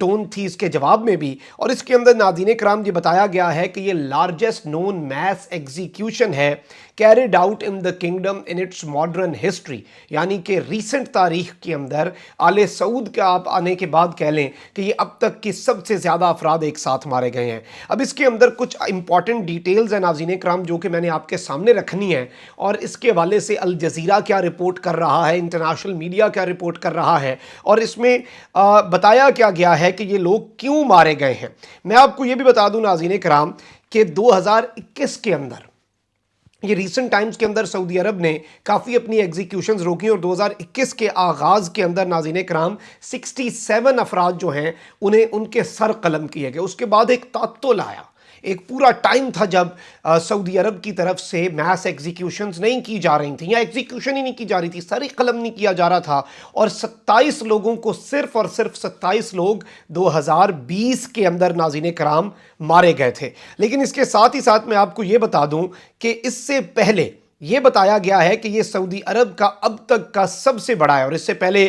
Tone تھی اس کے جواب میں بھی، اور اس کے اندر ناظرین کرام یہ بتایا گیا ہے کہ یہ لارجسٹ نون میس ایگزیکیوشن ہے carried out in the kingdom in its modern history, یعنی کہ ریسنٹ تاریخ کے اندر آل سعود کا آپ آنے کے بعد کہہ لیں کہ یہ اب تک کی سب سے زیادہ افراد ایک ساتھ مارے گئے ہیں۔ اب اس کے اندر کچھ امپورٹنٹ ڈیٹیلز ہیں ناظرین کرام جو کہ میں نے آپ کے سامنے رکھنی ہے، اور اس کے حوالے سے الجزیرہ کیا رپورٹ کر رہا ہے، انٹرنیشنل میڈیا کیا رپورٹ کر رہا ہے، اور اس میں بتایا کیا گیا ہے کہ یہ لوگ کیوں مارے گئے ہیں۔ میں آپ کو یہ بھی بتا دوں ناظرین کرام کہ 2021 کے اندر، یہ ریسنٹ ٹائمز کے اندر سعودی عرب نے کافی اپنی ایگزیکیوشنز روکی، اور 2021 کے آغاز کے اندر ناظرین کرام 67 افراد جو ہیں انہیں ان کے سر قلم کیے گئے۔ اس کے بعد ایک تعطل آیا، ایک پورا ٹائم تھا جب سعودی عرب کی طرف سے میس ایگزیکیوشنز نہیں کی جا رہی تھیں، یا ایگزیکیوشن ہی نہیں کی جا رہی تھی، سر قلم نہیں کیا جا رہا تھا، اور 27 لوگوں کو، صرف اور صرف 27 لوگ 2020 کے اندر ناظرین کرام مارے گئے تھے۔ لیکن اس کے ساتھ ہی ساتھ میں آپ کو یہ بتا دوں کہ اس سے پہلے یہ بتایا گیا ہے کہ یہ سعودی عرب کا اب تک کا سب سے بڑا ہے، اور اس سے پہلے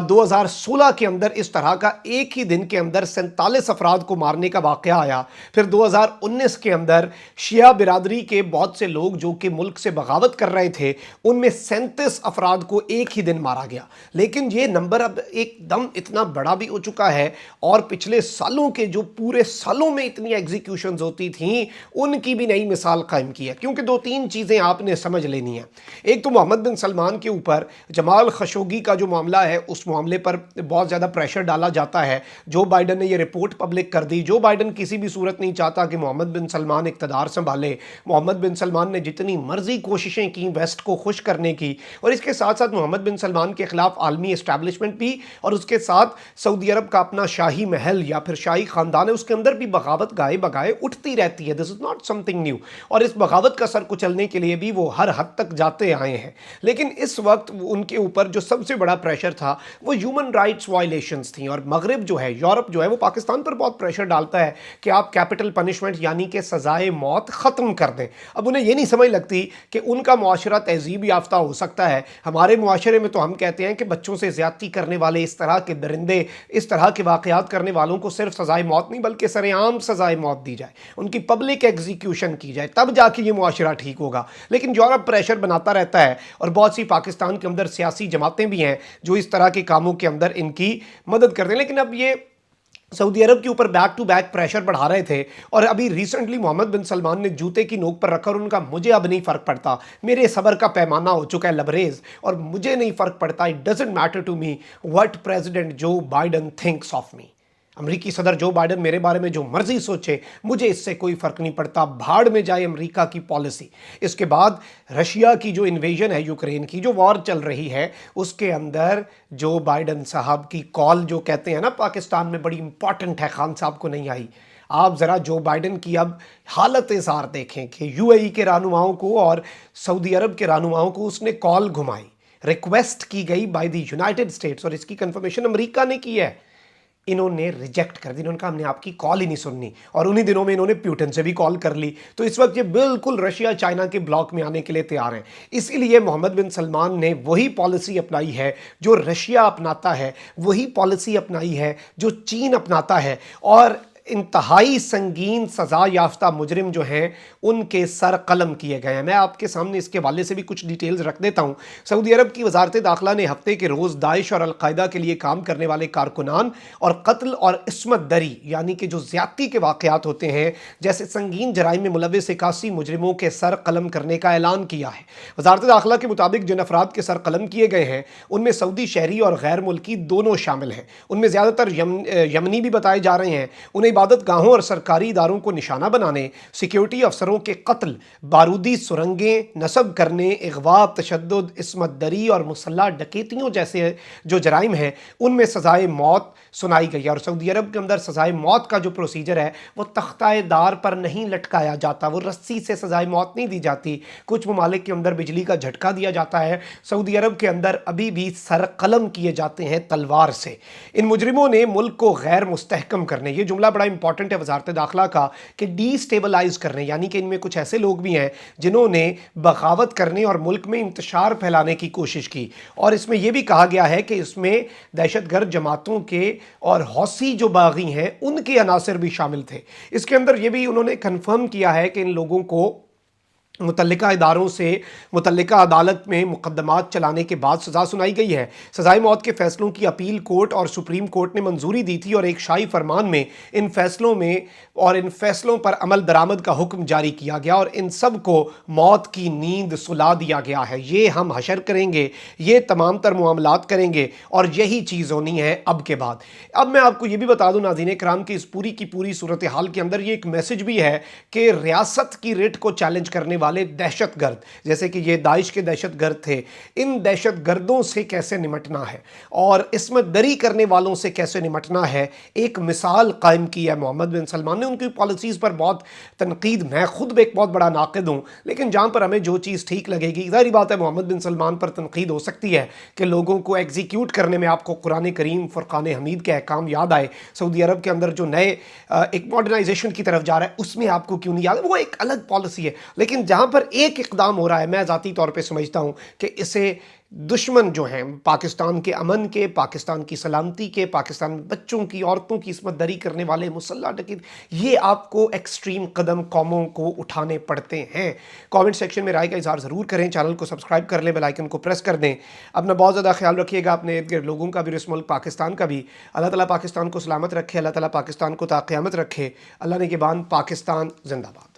2016 کے اندر اس طرح کا ایک ہی دن کے اندر 47 افراد کو مارنے کا واقعہ آیا۔ پھر 2019 کے اندر شیعہ برادری کے بہت سے لوگ جو کہ ملک سے بغاوت کر رہے تھے، ان میں 37 افراد کو ایک ہی دن مارا گیا۔ لیکن یہ نمبر اب ایک دم اتنا بڑا بھی ہو چکا ہے، اور پچھلے سالوں کے جو پورے سالوں میں اتنی ایگزیکیوشنز ہوتی تھیں ان کی بھی نئی مثال قائم کی ہے، کیونکہ دو تین چیزیں آپ نے سمجھ لینی ہے۔ ایک تو محمد بن سلمان کے اوپر جمال خشوگی کا جو معاملہ ہے، اس معاملے پر بہت زیادہ پریشر ڈالا جاتا ہے۔ جو بائیڈن نے یہ رپورٹ پبلک کر دی، جو بائیڈن کسی بھی صورت نہیں چاہتا کہ محمد بن سلمان اقتدار سنبھالے۔ محمد بن سلمان نے جتنی مرضی کوششیں کی ویسٹ کو خوش کرنے کی، اور اس کے ساتھ ساتھ محمد بن سلمان کے خلاف عالمی اسٹیبلشمنٹ بھی، اور اس کے ساتھ سعودی عرب کا اپنا شاہی محل یا پھر شاہی خاندان ہے، اس کے اندر بھی بغاوت گائے بگائے اٹھتی رہتی ہے۔ This is not something new, اور اس بغاوت کا سر کچلنے کے لیے بھی وہ ہر حد تک جاتے آئے ہیں۔ لیکن اس وقت ان کے اوپر جو سب سے بڑا پریشر تھا وہ ہیومن رائٹس وائلیشنز تھیں، اور مغرب جو ہے، یورپ جو ہے، وہ پاکستان پر بہت پریشر ڈالتا ہے کہ آپ کیپٹل پنشمنٹ یعنی کہ سزائے موت ختم کر دیں۔ اب انہیں یہ نہیں سمجھ لگتی کہ ان کا معاشرہ تہذیب یافتہ ہو سکتا ہے۔ ہمارے معاشرے میں تو ہم کہتے ہیں کہ بچوں سے زیادتی کرنے والے، اس طرح کے درندے، اس طرح کے واقعات کرنے والوں کو صرف سزائے موت نہیں بلکہ سر عام سزائے موت دی جائے، ان کی پبلک ایگزیکیوشن کی جائے، تب جا کے یہ معاشرہ ٹھیک ہوگا۔ لیکن یورپ پریشر بناتا رہتا ہے، اور بہت سی پاکستان کے اندر سیاسی جماعتیں بھی ہیں جو اس طرح کے کاموں کے اندر ان کی مدد کرتے ہیں۔ لیکن اب یہ سعودی عرب کے اوپر بیک ٹو بیک پریشر بڑھا رہے تھے، اور ابھی ریسنٹلی محمد بن سلمان نے جوتے کی نوک پر رکھا، اور ان کا مجھے اب نہیں فرق پڑتا، میرے صبر کا پیمانہ ہو چکا ہے لبریز، اور مجھے نہیں فرق پڑتا، it doesn't matter to me what president Joe Biden thinks of me۔ امریکی صدر جو بائیڈن میرے بارے میں جو مرضی سوچے، مجھے اس سے کوئی فرق نہیں پڑتا، بھاڑ میں جائے امریکہ کی پالیسی۔ اس کے بعد رشیا کی جو انویژن ہے یوکرین کی، جو وار چل رہی ہے، اس کے اندر جو بائیڈن صاحب کی کال جو کہتے ہیں نا پاکستان میں بڑی امپورٹنٹ ہے، خان صاحب کو نہیں آئی۔ آپ ذرا جو بائیڈن کی اب حالت اظہار دیکھیں کہ یو اے ای کے رہنماؤں کو اور سعودی عرب کے رہنماؤں کو اس نے کال گھمائی، ریکویسٹ کی گئی بائی دی یونائٹڈ اسٹیٹس، اور اس کی کنفرمیشن امریکہ نے کی ہے۔ انہوں نے ریجیکٹ کر دی، انہوں نے کہا ہم نے آپ کی کال ہی نہیں سننی، اور انہی دنوں میں انہوں نے پیوٹن سے بھی کال کر لی۔ تو اس وقت یہ بالکل رشیا چائنا کے بلاک میں آنے کے لیے تیار ہیں۔ اسی لیے محمد بن سلمان نے وہی پالیسی اپنائی ہے جو رشیا اپناتا ہے، وہی پالیسی اپنائی ہے جو چین اپناتا ہے، اور انتہائی سنگین سزا یافتہ مجرم جو ہیں ان کے سر قلم کیے گئے ہیں۔ میں آپ کے سامنے اس کے حوالے سے بھی کچھ ڈیٹیلز رکھ دیتا ہوں۔ سعودی عرب کی وزارت داخلہ نے ہفتے کے روز داعش اور القاعدہ کے لیے کام کرنے والے کارکنان اور قتل اور عصمت دری یعنی کہ جو زیادتی کے واقعات ہوتے ہیں جیسے سنگین جرائم میں ملوث 81 مجرموں کے سر قلم کرنے کا اعلان کیا ہے۔ وزارت داخلہ کے مطابق جن افراد کے سر قلم کیے گئے ہیں ان میں سعودی شہری اور غیر ملکی دونوں شامل ہیں۔ ان میں زیادہ تر یمنی بھی بتائے جا رہے ہیں۔ انہیں عبادت گاہوں اور سرکاری اداروں کو نشانہ بنانے، سیکیورٹی افسروں کے قتل، بارودی سرنگیں نصب کرنے، اغوا، تشدد، عصمت دری اور مسلح ڈکیتیوں جیسے جو جرائم ہیں ان میں سزائے موت سنائی گئی ہے۔ اور سعودی عرب کے اندر سزائے موت کا جو پروسیجر ہے وہ تختہ دار پر نہیں لٹکایا جاتا، وہ رسی سے سزائے موت نہیں دی جاتی۔ کچھ ممالک کے اندر بجلی کا جھٹکا دیا جاتا ہے، سعودی عرب کے اندر ابھی بھی سر قلم کیے جاتے ہیں تلوار سے۔ ان مجرموں نے ملک کو غیر مستحکم کرنے، یہ جملہ بڑا بڑا امپورٹنٹ ہے وزارت داخلہ کا کہ ڈی سٹیبلائز کرنے، یعنی کہ ان میں کچھ ایسے لوگ بھی ہیں جنہوں نے بغاوت کرنے اور ملک میں انتشار پھیلانے کی کوشش کی، اور اس میں یہ بھی کہا گیا ہے کہ اس میں دہشت گرد جماعتوں کے اور حوثی جو باغی ہیں ان کے عناصر بھی شامل تھے۔ اس کے اندر یہ بھی انہوں نے کنفرم کیا ہے کہ ان لوگوں کو متعلقہ اداروں سے متعلقہ عدالت میں مقدمات چلانے کے بعد سزا سنائی گئی ہے۔ سزائے موت کے فیصلوں کی اپیل کورٹ اور سپریم کورٹ نے منظوری دی تھی، اور ایک شاہی فرمان میں ان فیصلوں پر عمل درآمد کا حکم جاری کیا گیا، اور ان سب کو موت کی نیند سلا دیا گیا ہے۔ یہ ہم حشر کریں گے، یہ تمام تر معاملات کریں گے، اور یہی چیز ہونی ہے اب کے بعد۔ اب میں آپ کو یہ بھی بتا دوں ناظرین کرام کہ اس پوری کی پوری صورتحال کے اندر یہ ایک میسج بھی ہے کہ ریاست کی ریٹ کو چیلنج کرنے والے دہشت گرد، جیسے کہ یہ داعش کے دہشت گرد تھے، ان دہشت گردوں سے کیسے نمٹنا ہے اور عصمت دری کرنے والوں سے کیسے نمٹنا ہے، ایک مثال قائم کی ہے محمد بن سلمان نے۔ ان کی پالیسیز پر بہت تنقید، میں خود ایک بہت بڑا ناقد ہوں، لیکن جہاں پر ہمیں جو چیز ٹھیک لگے گی، ظاہری بات ہے محمد بن سلمان پر تنقید ہو سکتی ہے کہ لوگوں کو ایگزیکیوٹ کرنے میں آپ کو قرآن کریم فرقان حمید کے احکام یاد آئے، سعودی عرب کے اندر جو نئے ایک ماڈرنائزیشن کی طرف جا رہا ہے اس میں آپ کو کیوں نہیں یاد ہے، وہ ایک الگ پالیسی ہے۔ لیکن جہاں پر ایک اقدام ہو رہا ہے، میں ذاتی طور پہ سمجھتا ہوں کہ اسے دشمن جو ہیں پاکستان کے امن کے، پاکستان کی سلامتی کے، پاکستان میں بچوں کی، عورتوں کی عصمت دری کرنے والے مسلح ڈکیت، یہ آپ کو ایکسٹریم قدم قوموں کو اٹھانے پڑتے ہیں۔ کامنٹ سیکشن میں رائے کا اظہار ضرور کریں، چینل کو سبسکرائب کر لیں، بیل آئیکن کو پریس کر دیں۔ اپنا بہت زیادہ خیال رکھیے گا، اپنے ارد گرد لوگوں کا بھی اور اس ملک پاکستان کا بھی۔ اللہ تعالیٰ پاکستان کو سلامت رکھے، اللہ تعالیٰ پاکستان کو تا قیامت رکھے۔ اللہ نگہبان، پاکستان زندہ باد۔